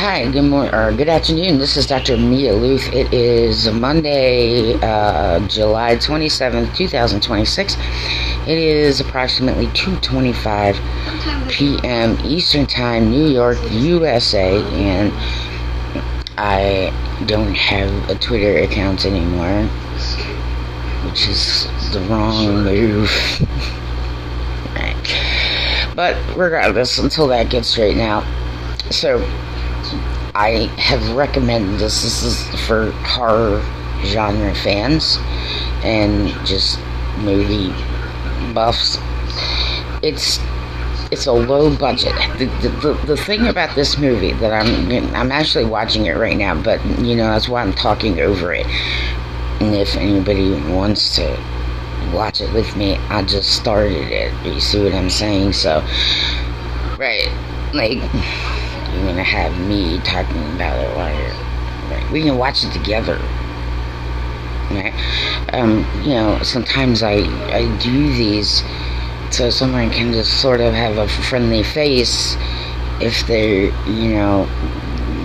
Hi, good morning or good afternoon. This is Dr. Mia Luth. It is Monday, July 27th, 2026. It is approximately 2:25 p.m. Eastern Time, New York, USA, and I don't have a Twitter account anymore, which is the wrong move. Right. But regardless, until that gets straightened out. So, I have recommended this. This is for horror genre fans and just movie buffs. It's a low budget. The thing about this movie that I'm actually watching it right now, but that's why I'm talking over it. And if anybody wants to watch it with me, I just started it. You see what I'm saying? So, right, like, you're gonna have me talking about it while right. We can watch it together. Right? Sometimes I do these so someone can just sort of have a friendly face if they're,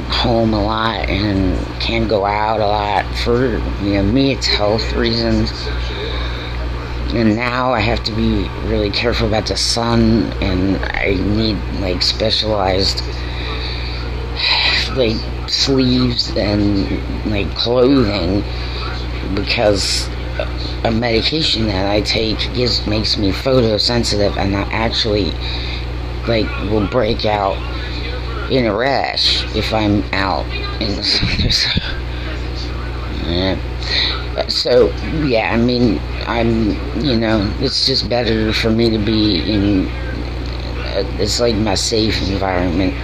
home a lot and can't go out a lot. For me, it's health reasons. And now I have to be really careful about the sun, and I need specialized sleeves and clothing, because a medication that I take makes me photosensitive, and I actually will break out in a rash if I'm out in the sun. So yeah, I'm it's just better for me to be in it's like my safe environment.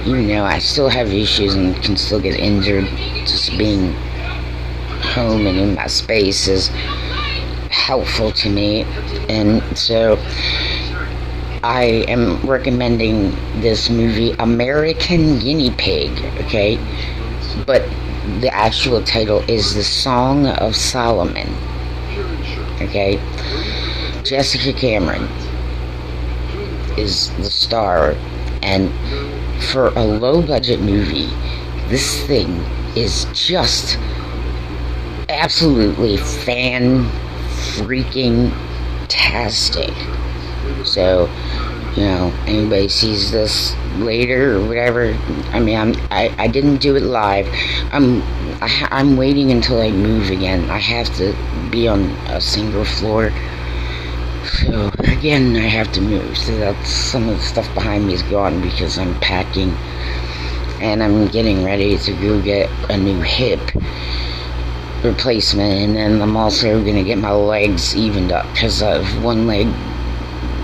I still have issues and can still get injured. Just being home and in my space is helpful to me. And so I am recommending this movie, American Guinea Pig, okay? But the actual title is The Song of Solomon, okay? Jessica Cameron is the star, and for a low-budget movie, this thing is just absolutely fan-freaking-tastic. So, anybody sees this later or whatever, I didn't do it live. I'm waiting until I move again. I have to be on a single floor. So, again, I have to move. So that's some of the stuff behind me is gone because I'm packing. And I'm getting ready to go get a new hip replacement. And then I'm also going to get my legs evened up, because one leg,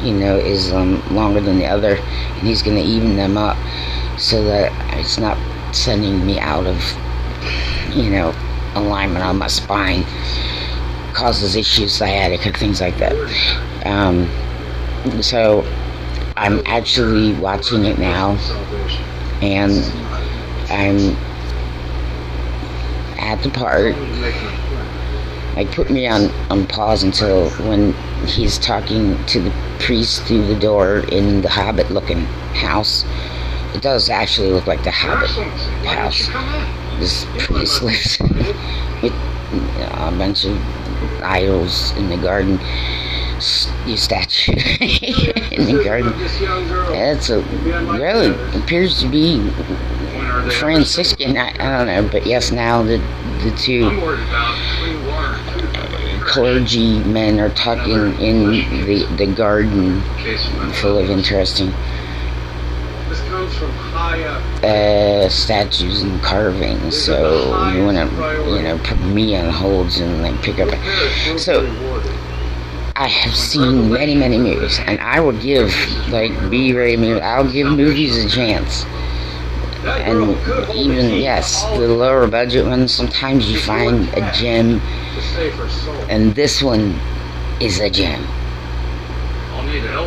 is longer than the other. And he's going to even them up so that it's not sending me out of, alignment on my spine. Causes issues, sciatica, things like that. So I'm actually watching it now, and I'm at the part. Put me on pause until when he's talking to the priest through the door in the Hobbit-looking house. It does actually look like the Hobbit house. This priest lives with a bunch of idols in the garden, statue in the garden. It's really appears to be Franciscan. I don't know, but yes, now the two clergymen are talking in the garden, full of interesting statues and carvings. So you want to put me on holds and pick up. So I have seen many movies, and I will give I'll give movies a chance. And even the lower budget ones, sometimes you find a gem, and this one is a gem.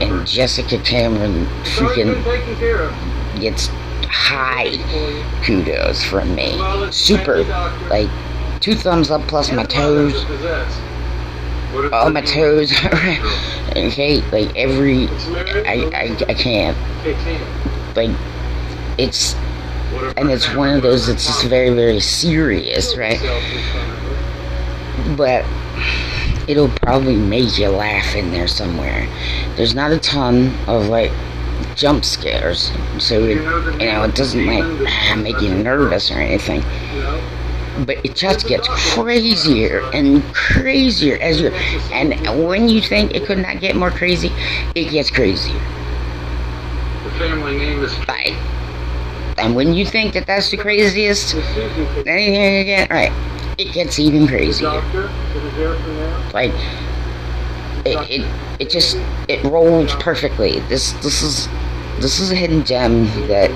And Jessica Cameron freaking gets high kudos from me. Super, 2 thumbs up plus my toes. All my toes. Okay, I can't. It's and it's one of those that's just very, very serious, right? But it'll probably make you laugh in there somewhere. There's not a ton of like jump scares, so it doesn't like make you nervous or anything. But it just gets crazier and crazier and when you think it could not get more crazy, it gets crazier. The family name is right. And when you think that that's the craziest anything again, right, it gets even crazier. Like it rolls perfectly. This is a hidden gem that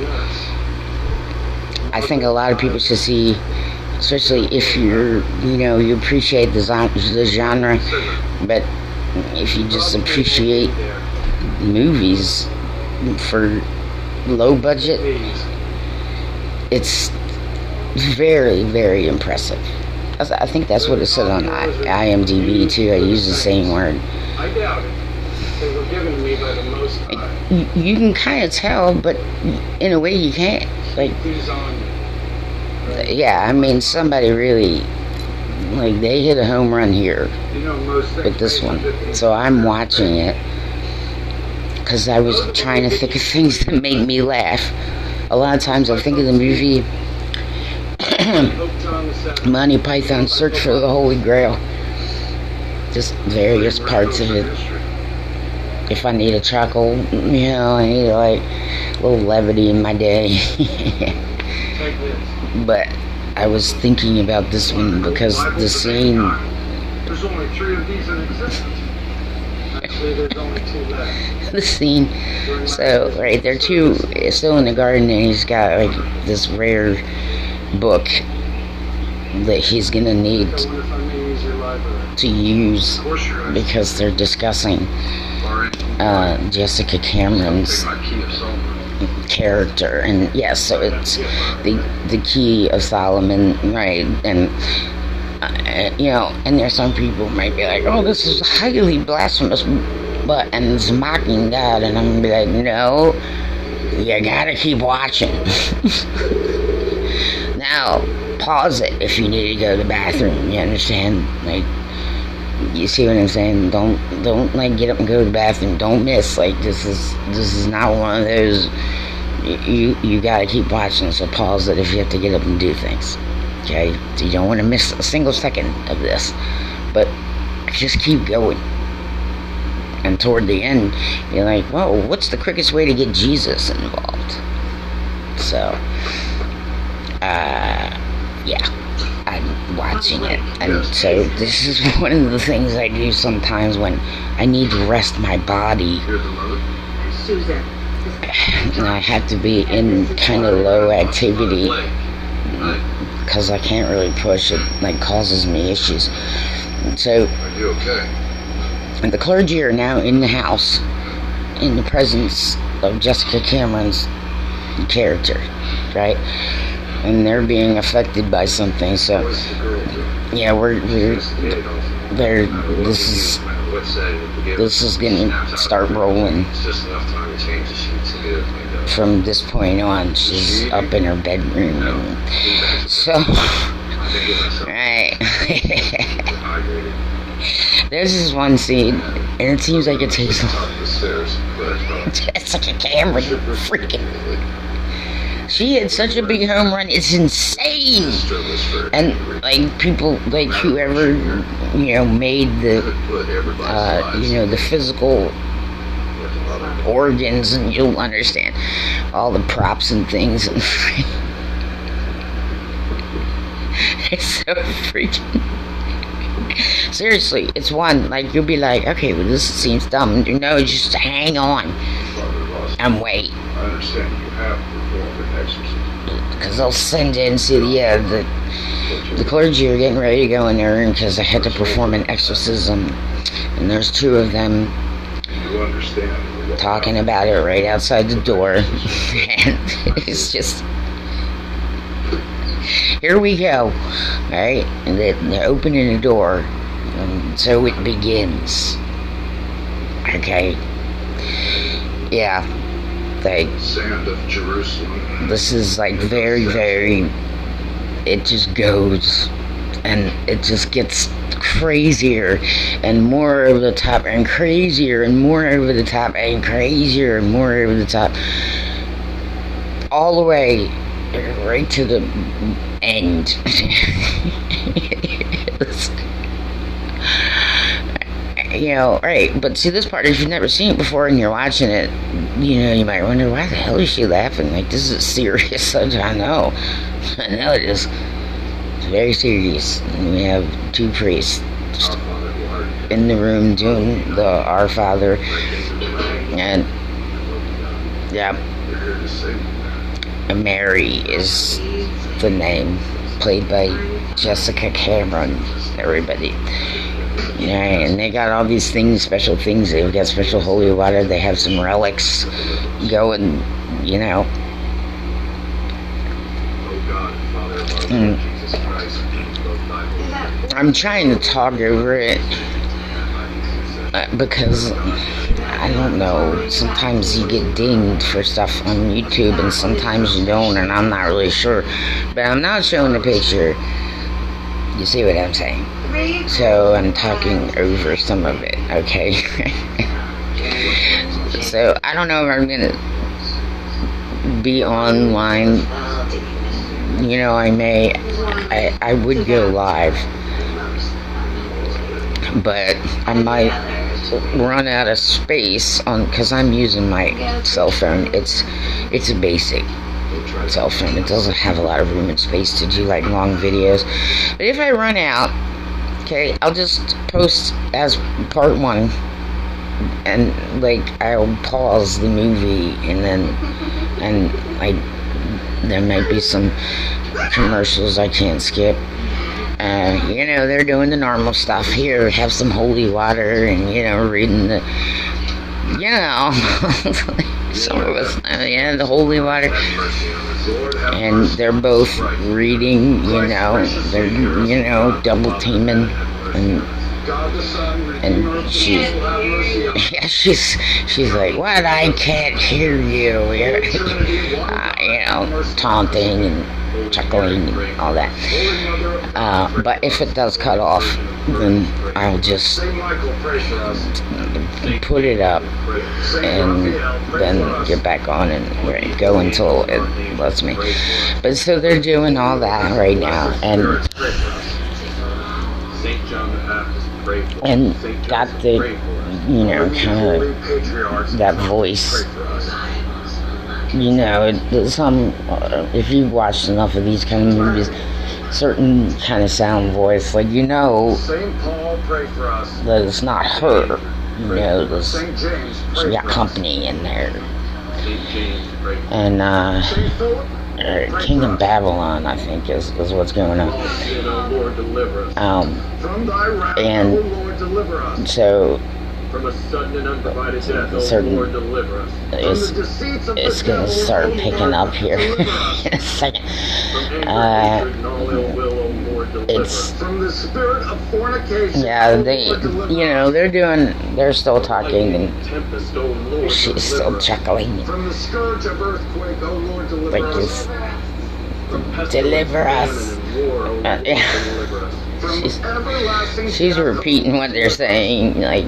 I think a lot of people should see, especially if you appreciate the genre, but if you just appreciate movies for low budget, it's very, very impressive. I think that's what it said on IMDb too. I use the same word. I doubt it. They were given to me by the Most High. You can kind of tell, but in a way you can't. Like, yeah, I mean, somebody really, like, they hit a home run here with this one. So I'm watching it because I was trying to think of things that made me laugh. A lot of times I think of the movie Monty Python Search for the Holy Grail. Just various parts of it. If I need a chuckle, I need like a little levity in my day. But I was thinking about this one because the scene. There's only 3 of these in existence. Actually, there's only 2 left. The scene. So, right, they're still in the garden, and he's got like this rare book that he's gonna need to use because they're discussing Jessica Cameron's character, and yes, so it's the Key of Solomon, right? And and there's some people might be like, oh, this is highly blasphemous, and it's mocking God, and I'm gonna be like, no, you gotta keep watching. Now, pause it if you need to go to the bathroom. You understand? Like, you see what I'm saying? Don't like get up and go to the bathroom. Don't miss. Like, this is not one of those. You gotta keep watching. So pause it if you have to get up and do things. Okay? So you don't want to miss a single second of this. But just keep going. And toward the end, you're like, whoa, what's the quickest way to get Jesus involved? So, yeah, I'm watching it, and so this is one of the things I do sometimes when I need to rest my body, and I have to be in kind of low activity because I can't really push it, like causes me issues. So, and the clergy are now in the house in the presence of Jessica Cameron's character, right? And they're being affected by something. So, yeah, this is going to start rolling from this point on. She's up in her bedroom, and so, right. There's this one scene, and it seems like it takes Jessica Cameron freaking. She had such a big home run, it's insane. And like people, like whoever made the the physical organs, and you'll understand all the props and things. And it's so freaking. Seriously, it's one, like, you'll be like, okay, well, this seems dumb. No, just hang on and wait. I understand you have performed an exorcism. Because they'll send in, see, the clergy are getting ready to go in there because they had to perform an exorcism. And there's 2 of them talking about it right outside the door. And it's just... Here we go, alright, and they're opening the door, and so it begins. Okay, yeah, like, Sand of Jerusalem. this is like very, very, it just goes, and it just gets crazier and more over the top and crazier and more over the top and crazier and more over the top, all the way right to the end. You know, right, but see, this part, if you've never seen it before and you're watching it, you know, you might wonder, why the hell is she laughing? Like, this is serious. I know it is. It's very serious. And we have two priests in the room doing the Our Father, and yeah, Mary is the name, played by Jessica Cameron, everybody. Yeah, and they got all these things, special things. They've got special holy water. They have some relics going, you know. I'm trying to talk over it because I don't know. Sometimes you get dinged for stuff on YouTube, and sometimes you don't, and I'm not really sure. But I'm not showing the picture. You see what I'm saying? So I'm talking over some of it, okay? So I don't know if I'm gonna be online. You know, I would go live, but I might run out of space because I'm using my cell phone. It's a basic cell phone. It doesn't have a lot of room and space to do like long videos. But if I run out, okay, I'll just post as part one, and like I'll pause the movie, and there might be some commercials I can't skip. You know, they're doing the normal stuff here. Have some holy water, and you know, reading the, you know, some of us, yeah, the holy water. And they're both reading, you know, they're, you know, double teaming, and she's like, what, I can't hear you, you know, taunting and chuckling and all that. But if it does cut off, then I'll just put it up and then get back on and go until it lets me. But so they're doing all that right now, and got the, you know, kind of that voice. You know, if you've watched enough of these kind of movies, certain kind of sound voice, like, you know that it's not her. You know, she got company in there. And King of Babylon, I think, is what's going on. And so it's gonna start picking up here in a second. Yeah, they're still talking, and she's still chuckling. Like, just deliver us. Yeah. She's repeating what they're saying, like.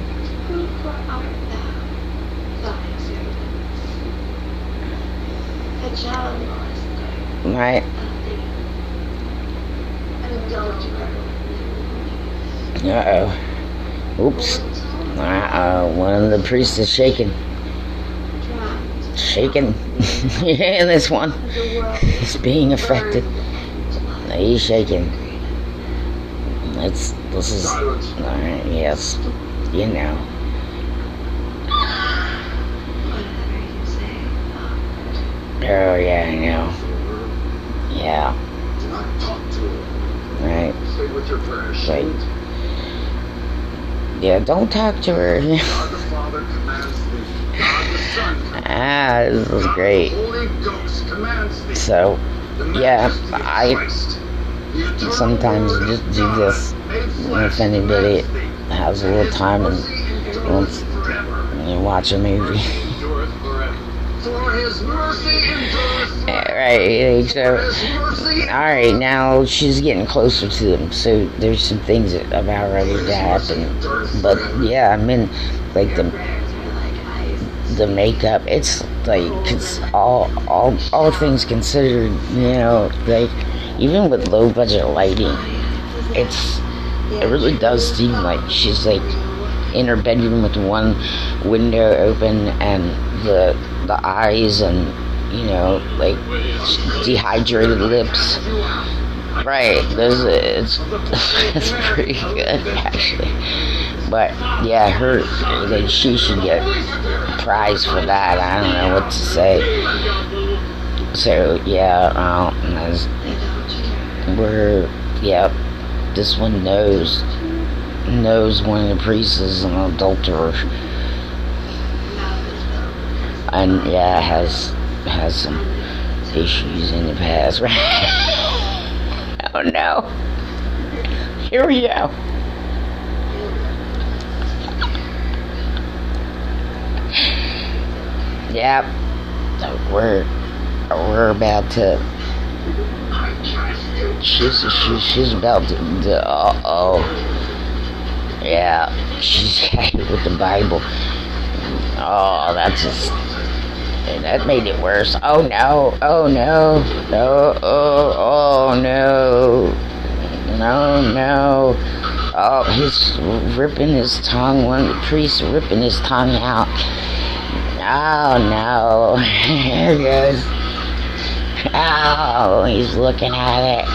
Right. Uh-oh. Oops. Uh-oh. One of the priests is shaking. Shaking. Yeah, this one. He's being affected. He's shaking. This is... Alright, yes. You know. Oh, yeah, I know. Yeah. Right. Right. Yeah, don't talk to her. This is great. So, yeah, I sometimes just do this if anybody has a little time and wants to watch a movie. Right, so, alright, now she's getting closer to them, so there's some things that have already to happen. But, yeah, I mean, like, the makeup, it's, like, it's all things considered, like, even with low budget lighting, it really does seem like she's, like, in her bedroom with one window open and the eyes and like dehydrated lips. Right, it's pretty good actually. But yeah, she should get a prize for that. I don't know what to say. So yeah, this one knows one of the priests is an adulterer, and yeah, has some issues in the past. Oh no! Here we go. Yep, we're about to. She's about to. Yeah, she's got it with the Bible. Oh, that made it worse. Oh no, oh no, oh no, no. Oh, he's ripping his tongue, one priest ripping his tongue out. Oh no, here he goes. Oh, he's looking at it.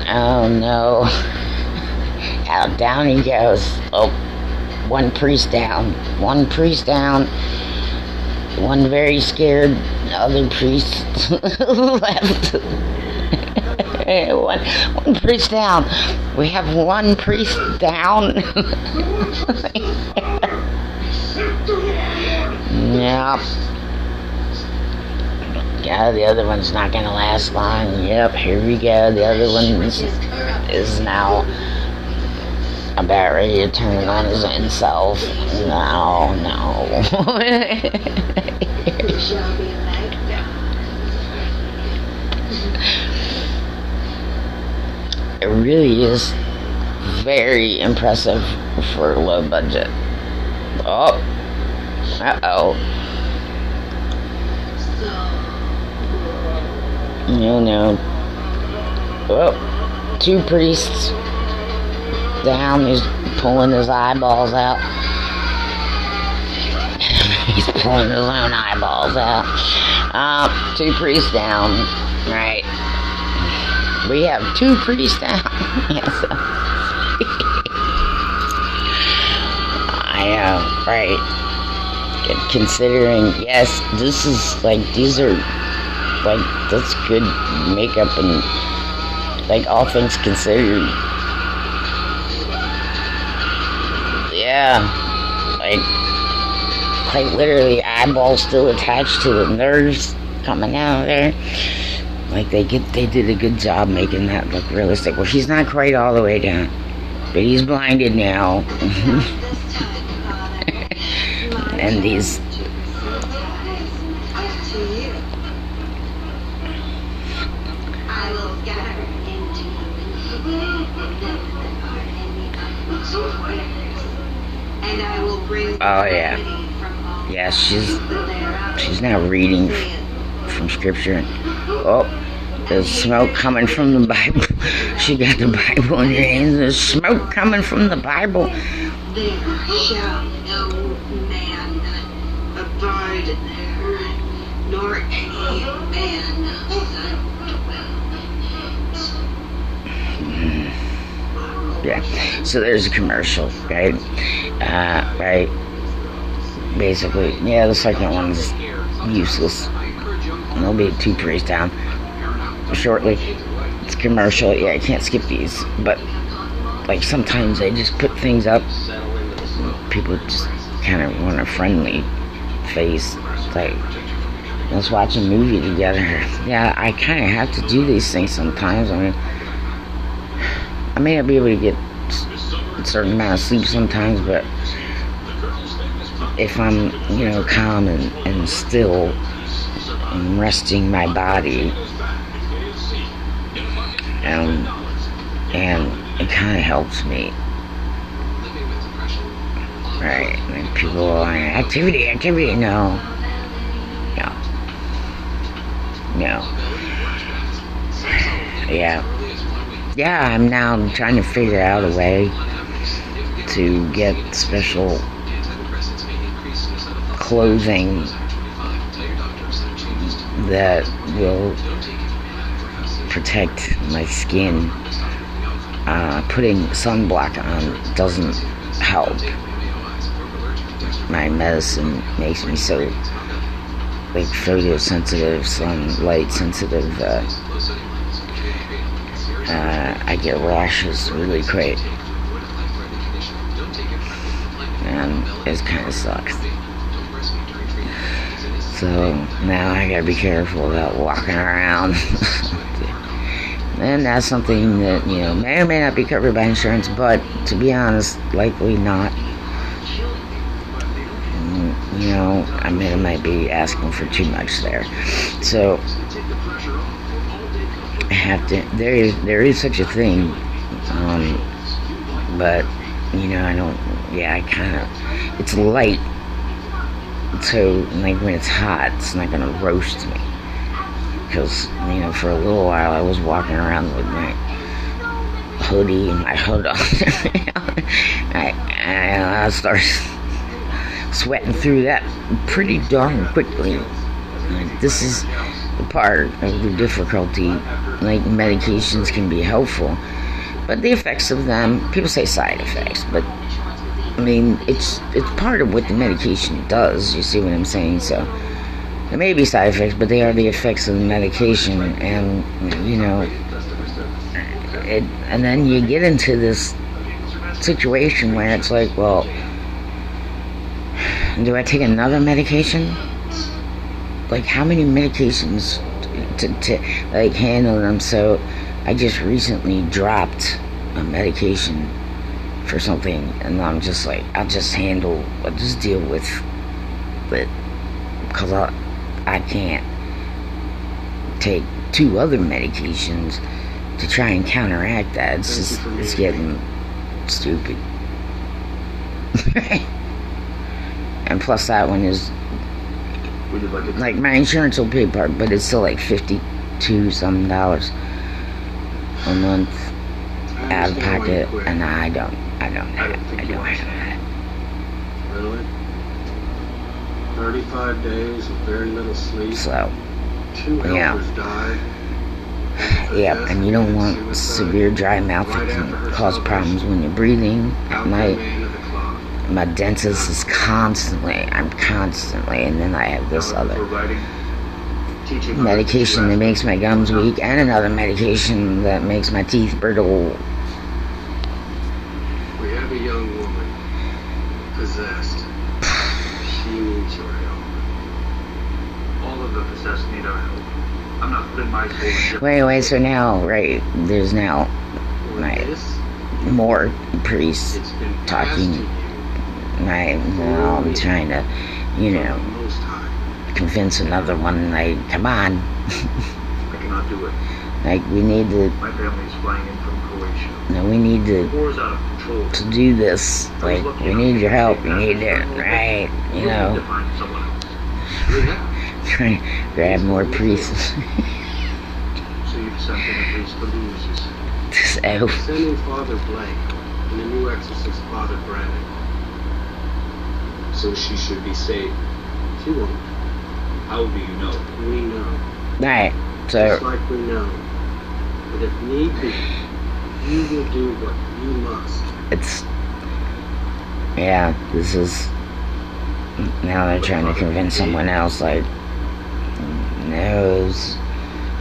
Oh no. Out, down he goes. Oh, one priest down. One very scared, other priest left. one priest down. We have one priest down. Yep. Yeah, the other one's not gonna last long. Yep, here we go. The other one is now about ready to turn on his own self. No. It really is very impressive for low budget. Oh. Uh-oh. No. Oh. Two priests down. He's pulling his eyeballs out. He's pulling his own eyeballs out. Two priests down. Right. We have two priests down. Yes. I know. Right. Considering, yes, this is like, these are like, that's good makeup and like all things considered. Yeah, like literally eyeballs still attached to the nerves coming out of there. Like they did a good job making that look realistic. Well, he's not quite all the way down, but he's blinded now. And these. Oh yeah. Yeah, she's now reading from scripture. Oh, there's smoke coming from the Bible. She got the Bible in her hands. There's smoke coming from the Bible. There shall no man abide there, nor any man that dwells. Yeah, so there's a commercial, right? Right. Basically, yeah, the second one's useless. And there'll be two priests down shortly. It's a commercial. Yeah, I can't skip these, but like sometimes they just put things up. People just kind of want a friendly face. Like, let's watch a movie together. Yeah, I kind of have to do these things sometimes. I may not be able to get a certain amount of sleep sometimes, but if I'm, calm and still, I'm resting my body, and it kind of helps me. Right? Like people are like, activity. No. Yeah. I'm now trying to figure out a way to get special clothing that will protect my skin. Putting sunblock on doesn't help. My medicine makes me so like photosensitive, sunlight sensitive. I get rashes really quick, and it kind of sucks. So now I gotta be careful about walking around. And that's something that, may or may not be covered by insurance, but to be honest, likely not. I might be asking for too much there. So I have to, there is such a thing, but it's light, so like when it's hot, it's not gonna roast me. Because, for a little while I was walking around with my hoodie and my hood on. I started sweating through that pretty darn quickly. This is the part of the difficulty. Like, medications can be helpful, but the effects of them, people say side effects, but it's part of what the medication does. You see what I'm saying? So there may be side effects, but they are the effects of the medication, and and then you get into this situation where it's like, well, do I take another medication? Like, how many medications to like handle them? So I just recently dropped a medication for something, and I'm just like, I'll just deal with it, because I can't take 2 other medications to try and counteract that. It's getting stupid. And plus that one is, like, my insurance will pay part, but it's still like $52 some a month out of pocket, and I don't have that. Really? 35 days of very little sleep. So, 2 helpers died. Yeah, and you don't want severe dry mouth that can cause problems when you're breathing at night. My dentist is constantly, and then I have this other medication that makes my gums weak, and another medication that makes my teeth brittle. We have a young woman possessed. She needs your help. All of the possessed need our help. I'm not putting my soul in. Wait, so now, right, there's now more priests talking. Now I'm trying to, convince another one, like, come on. I cannot do it. Like, we need to. My family's flying in from Croatia. No, we need to. The war's out of control. To do this, like, we need your help. You need it, right? We need to find someone else. Trying to grab more priests. So you've sent in a priest to lose yourself. So. Sending Father Blake and the new exorcist, Father Brandon. So she should be saved. She won't. How do you know? We know. Alright, so. Just like we know. But if need be, you will do what you must. This is. Now they're trying to convince someone else, like, no,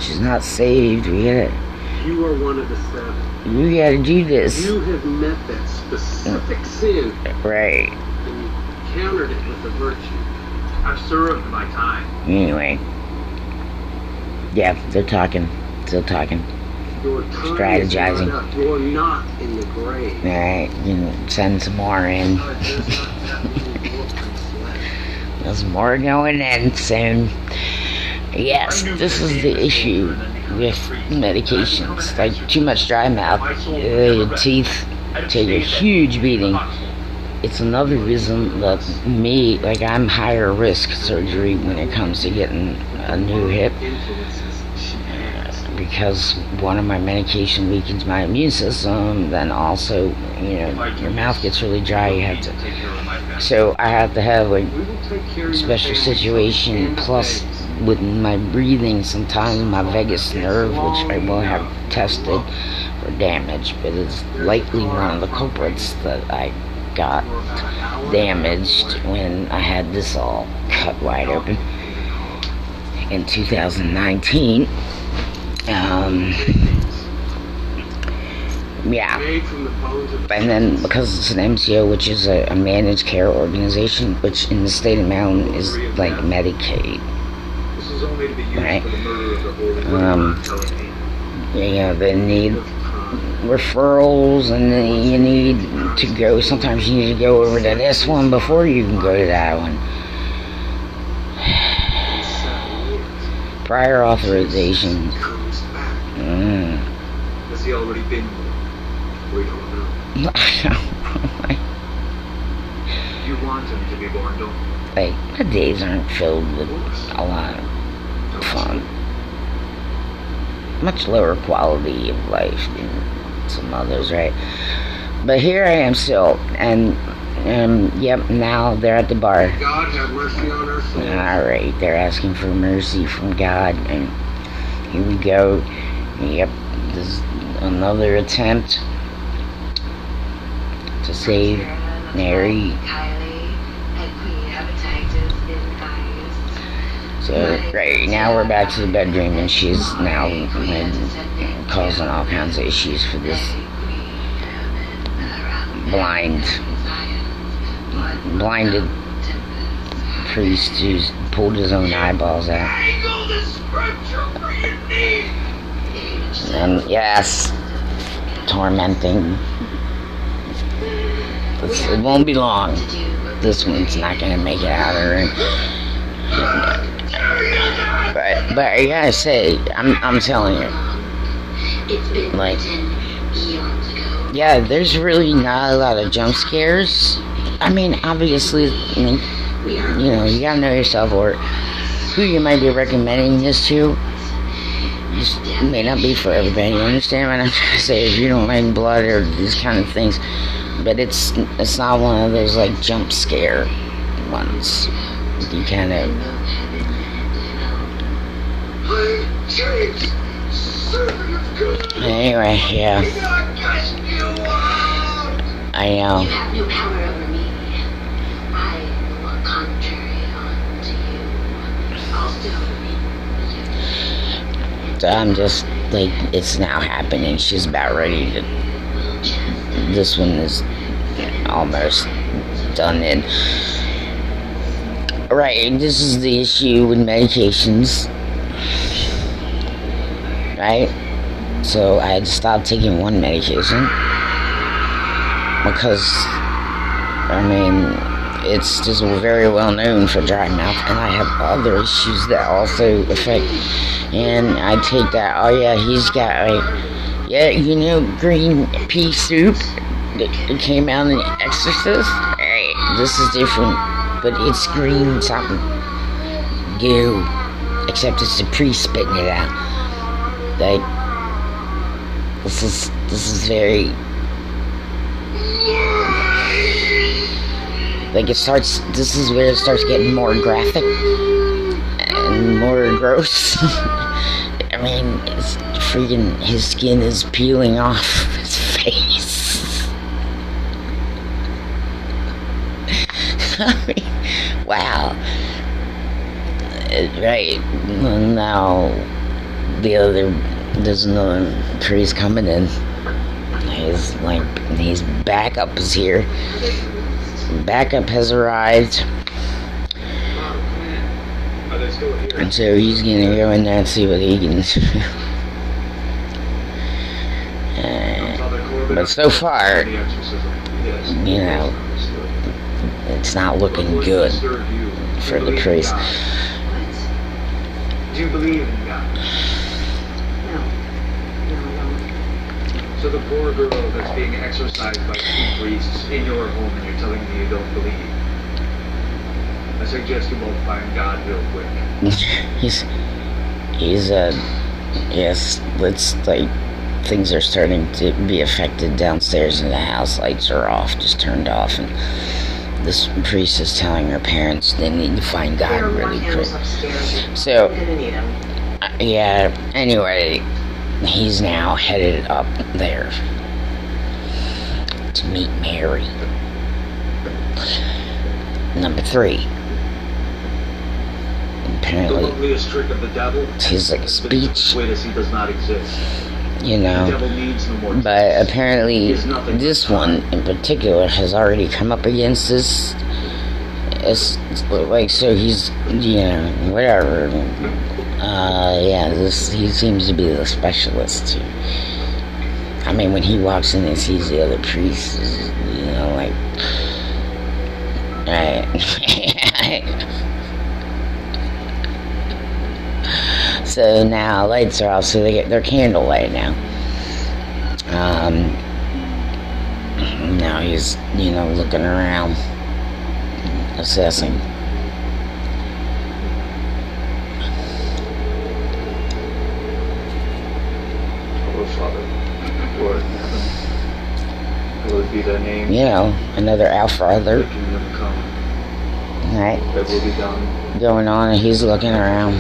she's not saved. We gotta. You are one of the 7. You gotta do this. You have met that specific sin. Right. And you countered it with a virtue. I've served my time. Anyway. Yeah, they're talking. Still talking. Your time strategizing. Is not up. You're not in the grave. Alright, send some more in. There's more going in soon. Yes, this is the issue with medications. Like too much dry mouth, your teeth take a huge beating. It's another reason that I'm higher risk surgery when it comes to getting a new hip, because one of my medication weakens my immune system. Then also, your mouth gets really dry. So I have to have like special situation. Plus, with my breathing, sometimes my vagus nerve, which I will have tested for damage, but it's likely one of the culprits that I got damaged when I had this all cut wide open in 2019. Yeah. And then because it's an MCO, which is a managed care organization, which in the state of Maryland is like Medicaid, right? They need referrals, and then you need to go. Sometimes you need to go over to this one before you can go to that one. Prior authorization. Has he already been? We don't know. You want him to be born, don't you? Like, my days aren't filled with a lot of fun. Much lower quality of life than some others, right? But here I am still, and yep, now they're at the bar. God have mercy on our souls. Alright, they're asking for mercy from God, and here we go. Yep, this is another attempt to save Mary. So, right now we're back to the bedroom, and she's now causing all kinds of issues for this blinded priest who's pulled his own eyeballs out. And yes, tormenting. It won't be long. This one's not gonna make it out of the room. But I gotta say, I'm telling you, like, yeah, there's really not a lot of jump scares. I mean, obviously, you gotta know yourself or who you might be recommending this to. This may not be for everybody. You understand what I'm trying to say? If you don't like blood or these kind of things, but it's not one of those like jump scare ones. You kind of. Anyway, yeah. I know. You have no power over me. I will contrary unto you. Also, so I'm just like, it's now happening. She's about ready to. This one is almost done in. Right, this is the issue with medications. Right? So I had to stop taking one medication because, it's just very well known for dry mouth, and I have other issues that also affect, and I take that, oh yeah, he's got green pea soup that came out in The Exorcist. Right, this is different, but it's green something. Goo. Except it's the priest spitting it out. Like, this is very, like, this is where it starts getting more graphic and more gross. It's freaking, his skin is peeling off his face. Wow. Right, now there's another priest coming in. His backup is here. Backup has arrived. And so he's gonna go in there and see what he can do. But so far, it's not looking good for the priest. Do you believe in God? No. No, I don't. So the poor girl that's being exorcised by 2 priests in your home and you're telling me you don't believe. I suggest you both find God real quick. he's yes, it's like things are starting to be affected downstairs in the house. Lights are off, just turned off, and this priest is telling her parents they need to find God There are more really quick. candles upstairs. So, We're gonna need them. yeah, anyway, he's now headed up there to meet Mary. Number 3. The Apparently, loveliest trick of the devil his like has been to speech, persuade us he does not exist. you The know. devil needs no more But tricks. apparently, this one in particular has already come up against this. It's like, so he's, you know, whatever. Yeah, he seems to be the specialist. I mean, when he walks in and sees the other priests, you know, like, right. So now lights are off, so they get their candlelight now. Now he's, you know, looking around, assessing. Our Father, who art in heaven, hallowed be thy name. You know, another Alpha Thy alert, kingdom come, right? thy will be done. Going on, and he's looking around.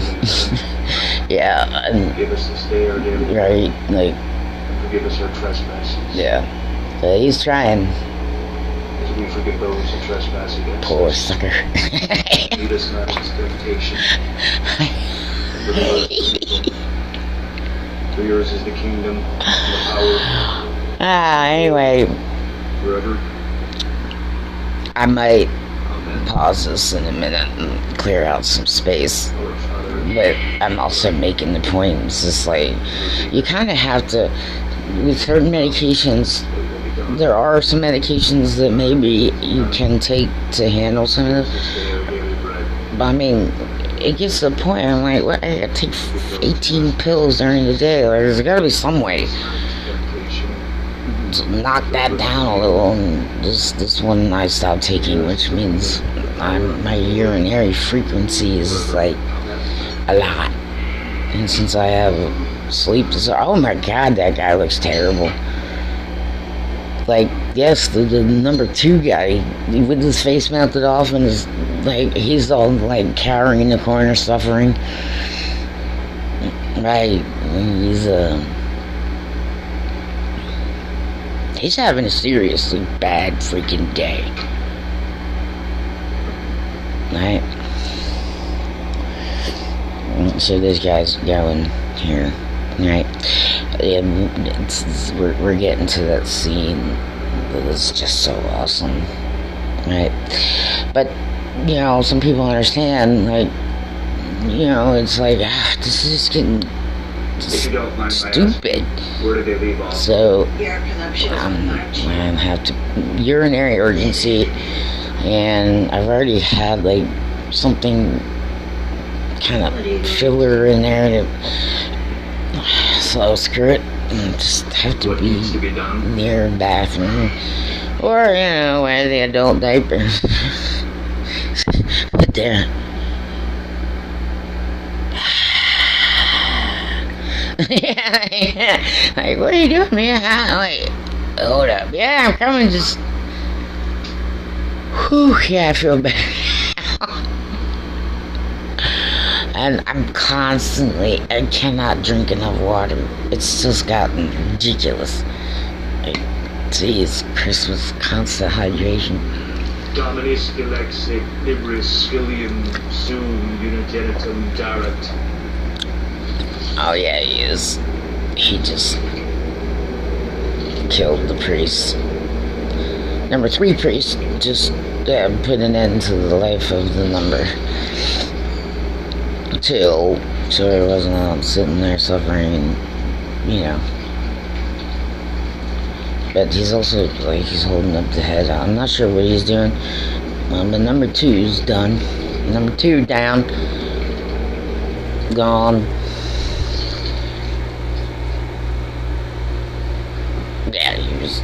Yeah, and Give us this day our daily bread, right, like, and forgive us our trespasses. yeah. So he's trying. As we forgive those who trespass against Poor us. sucker. Lead us not into temptation, but deliver us from evil. For yours is the kingdom, and the power, Anyway, forever. I might Amen. pause this in a minute and clear out some space. Our Father, But I'm also making the point, it's just like, you kind of have to, with certain medications, thy will be done. there are some medications that maybe you can take to handle some of Give us this. this day our daily bread. But I mean, it gets to the point, I'm like, what, I gotta take 18 pills during the day. Like, there's gotta be some way Temptation, to knock that down a little. And this one I stopped taking, which means my urinary frequency is like a lot. And since I have sleep disorder, oh my god, that guy looks terrible. Like, yes, the number 2 guy with his face melted off and his, like, he's all like cowering in the corner, suffering. Right, he's having a seriously bad freaking day. Right. So this guy's going here, right? And we're getting to that scene that is just so awesome, right? But, you know, some people understand, like, you know, it's like, this is getting if you don't mind my asking, stupid. where did they leave off? So, Your presumption is I large. have to, urinary urgency, and I've already had, like, something kind of filler in there, so screw it, just have to What be needs to be done? near a bathroom, or, you know, wear the adult diaper. But there. Yeah, like, what are you doing, man? Wait, hold up. Yeah, I'm coming, just, whew, yeah, I feel better. And I cannot drink enough water. It's just gotten ridiculous. Like, geez, Christmas, constant hydration. Dominus ilexit libris filium sum unigenitum daret. Oh yeah, he is. He just killed the priest. Number 3 priest just put an end to the life of the number 2, so he wasn't out sitting there suffering, you know. But he's also, like, he's holding up the head. I'm not sure what he's doing. But number 2's done. Number 2 down. gone. Yeah, he was.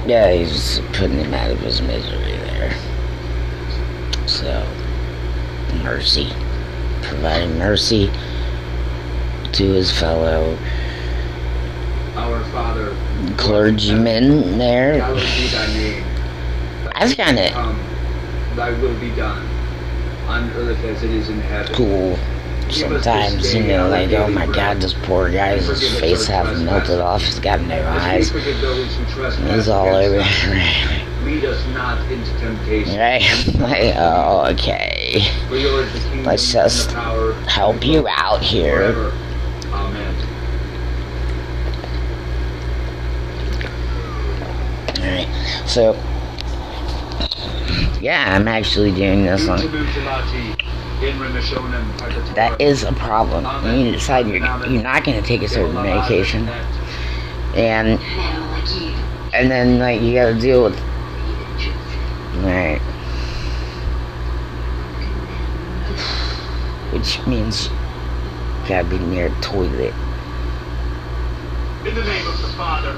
Yeah, he's putting him out of his misery there. So, mercy. Providing mercy to his fellow Our Father, clergymen there. hallowed be thy name. That's kind of Come, thy will be done, on earth as it is in heaven. cool. Sometimes, you know, like, oh my god, this poor guy, his face half melted off, he's got no eyes. He's all over. Lead us not into temptation. Right? Like, oh, okay. For yours the kingdom Let's just and the power help you out here. forever. Amen. Alright, so, yeah, I'm actually doing this on. That is a problem. When you decide you're not going to take a certain medication, and then, like, you gotta deal with. Right. Which means you gotta be near a toilet. In the name of the Father,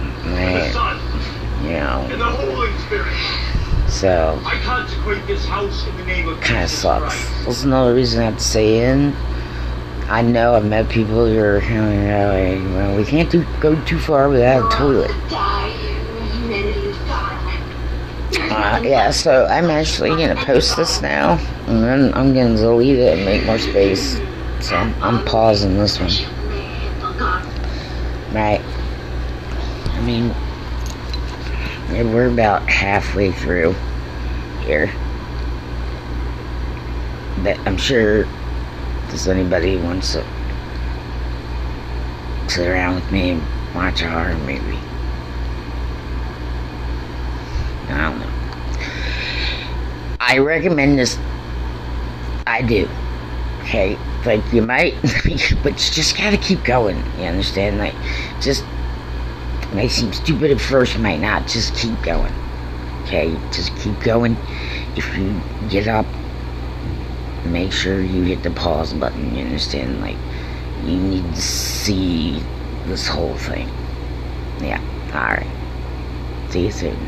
and the Right. Son, You know. and the Holy Spirit, So, I consecrate this house in the name of kind of Jesus sucks. Christ. That's another reason I have to stay in. I know I've met people who are, you know, like, well, we can't go too far without a toilet. Yeah, so I'm actually gonna post this now, and then I'm gonna delete it and make more space. So I'm pausing this one. Right. I mean, we're about halfway through here. But I'm sure if anybody wants to sit around with me and watch a horror movie. I don't know. I recommend this. I do. Okay? Like, you might, but you just gotta keep going. You understand? Like, just, it may seem stupid at first, you might not. Just keep going. Okay? Just keep going. If you get up, make sure you hit the pause button. You understand? Like, you need to see this whole thing. Yeah. Alright. See you soon.